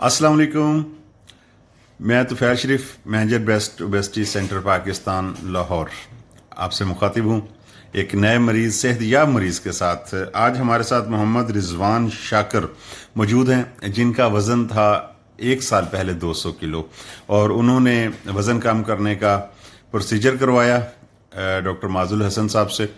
अस्सलाम वालेकुम। मैं Tufail Sharif, manager best obesity centre Pakistan Lahore, आपसे मुखातिब हूँ एक नए मरीज़, सेहत याब मरीज़ के साथ। आज हमारे साथ मोहम्मद रिजवान शाकर मौजूद हैं, जिनका वज़न था 1 साल पहले 200 किलो, और उन्होंने वज़न कम करने का प्रोसीजर करवाया डॉक्टर माजुल हसन साहब से,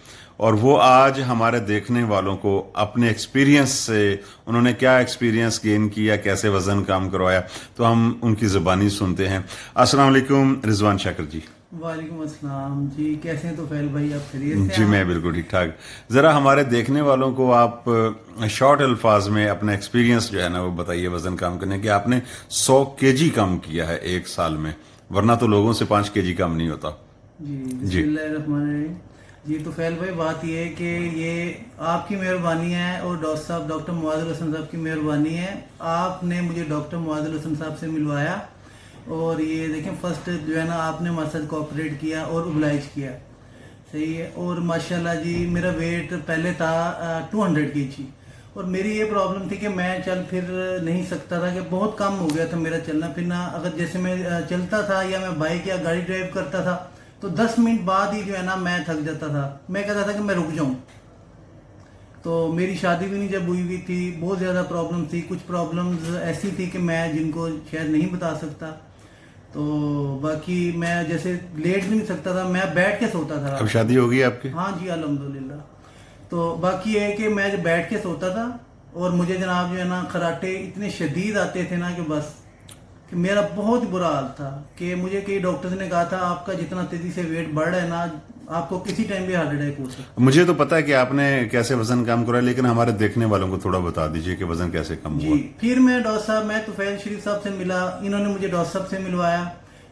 और वो आज हमारे देखने वालों को अपने एक्सपीरियंस से, उन्होंने क्या एक्सपीरियंस गेन किया, कैसे वज़न कम करवाया, तो हम उनकी ज़बानी सुनते हैं। अस्सलाम वालेकुम रिजवान शाकर जी। वालेकुम अस्सलाम जी, कैसे हैं तुफैल भाई, आप खैरियत से? जी मैं बिल्कुल ठीक ठाक। ज़रा हमारे देखने वालों को आप शॉर्ट अल्फाज में अपना एक्सपीरियंस जो है ना वो बताइए वज़न कम करने के। आपने 100 केजी कम किया है 1 साल में, वरना तो लोगों से 5 केजी कम नहीं होता। जी जी बिस्मिल्लाहिर्रहमानिर्रहीम। जी तुफैल भाई, बात ये है कि ये आपकी मेहरबानी है और डॉक्टर मुआज़िल हसन साहब की मेहरबानी है। आपने मुझे डॉक्टर मुआज़िल हसन साहब से मिलवाया, और ये देखें फर्स्ट जो है ना आपने हमारे साथ कोऑपरेट किया और ओबलाइज किया, सही है। और माशाल्लाह जी मेरा वेट पहले था 200 kg, और मेरी ये प्रॉब्लम थी कि मैं चल फिर नहीं सकता था, कि बहुत कम हो गया था मेरा चलना फिरना। अगर जैसे मैं चलता था या मैं बाइक या गाड़ी ड्राइव करता था तो 10 मिनट बाद ही जो है ना मैं थक जाता था, मैं कहता था कि मैं रुक जाऊं। तो मेरी शादी भी नहीं जब हुई थी, बहुत ज़्यादा प्रॉब्लम थी, कुछ प्रॉब्लम्स ऐसी थी कि मैं जिनको शायद नहीं बता सकता। तो बाकी मैं जैसे लेट भी नहीं सकता था, मैं बैठ के सोता था। अब शादी हो गई आपकी? हाँ जी अल्हम्दुलिल्लाह। तो बाकी ये है कि मैं जब बैठ के सोता था, और मुझे जनाब जो है ना खराटे इतने शदीद आते थे ना कि बस कि मेरा बहुत बुरा हाल था, कि मुझे कई डॉक्टर्स ने कहा था आपका जितना तेजी से वेट बढ़ रहा है ना, आपको किसी टाइम भी हार्ट अटैक हो सकता है। मुझे तो पता है कि आपने कैसे वज़न कम करा, लेकिन हमारे देखने वालों को थोड़ा बता दीजिए कि वज़न कैसे कम जी हुआ। फिर मैं डॉक्टर साहब, मैं तुफैल शरीफ साहब से मिला, इन्होंने मुझे डॉक्टर साहब से मिलवाया।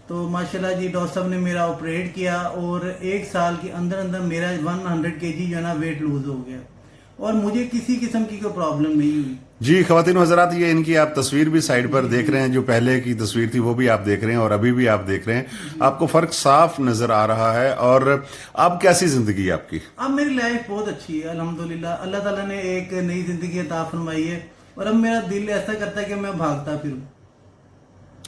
तो माशाल्लाह जी डॉक्टर साहब ने मेरा ऑपरेट किया, और 1 साल के अंदर अंदर मेरा 100 kg जो है ना वेट लूज हो गया, और मुझे किसी किस्म की कोई प्रॉब्लम नहीं हुई। जी ख़वातीन हज़रात, ये इनकी आप तस्वीर भी साइड पर देख रहे हैं, जो पहले की तस्वीर थी वो भी आप देख रहे हैं और अभी भी आप देख रहे हैं। आपको फ़र्क साफ नज़र आ रहा है। और अब कैसी ज़िंदगी है आपकी? अब मेरी लाइफ बहुत अच्छी है अल्हम्दुलिल्लाह, अल्लाह ताला ने एक नई जिंदगी अता फरमाई है, और अब मेरा दिल ऐसा करता है कि मैं भागता फिरूं।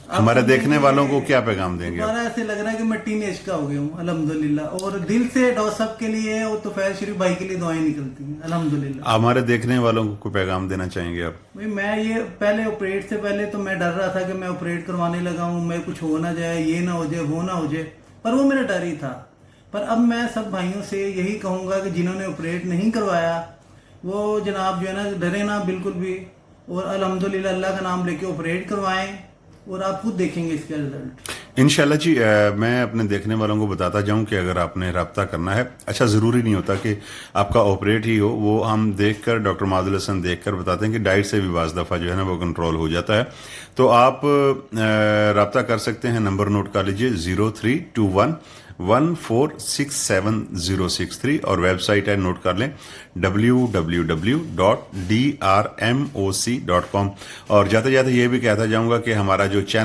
हमारे देखने वालों को क्या पैगाम देंगे आप? दोबारा ऐसे लग रहा है कि मैं टीनेज का हो गया हूँ अल्हम्दुलिल्लाह, और दिल से डॉक्टर साहब के लिए और तुफैल शरीफ भाई के लिए दुआएं निकलती हैं अल्हम्दुलिल्लाह। हमारे देखने वालों को कोई पैगाम देना चाहेंगे आप? भाई मैं ये पहले ऑपरेट से पहले तो मैं डर रहा था कि मैं ऑपरेट करवाने लगा हूँ, मैं कुछ हो ना जाए, ये ना हो जाए, वो ना हो जाए, पर वो मेरा डर ही था। पर अब मैं सब भाइयों से यही कहूँगा कि जिन्होंने ऑपरेट नहीं करवाया वो जनाब जो है ना डरे ना बिल्कुल भी, और अल्हम्दुलिल्लाह अल्लाह का नाम लेके ऑपरेट करवाएं, और आप खुद देखेंगे इसका रिजल्ट। इंशाल्लाह जी। मैं अपने देखने वालों को बताता जाऊं कि अगर आपने रब्ता करना है, अच्छा ज़रूरी नहीं होता कि आपका ऑपरेट ही हो, वो हम देखकर, डॉक्टर माजुल हसन देखकर बताते हैं कि डाइट से भी बाज़ दफ़ा जो है ना वो कंट्रोल हो जाता है। तो आप रब्ता कर सकते हैं, नंबर नोट कर लीजिए 0321146763, और वेबसाइट है, नोट कर लें, www.drmoc.com। और जाते जाते ये भी कहता जाऊँगा कि हमारा जो चैनल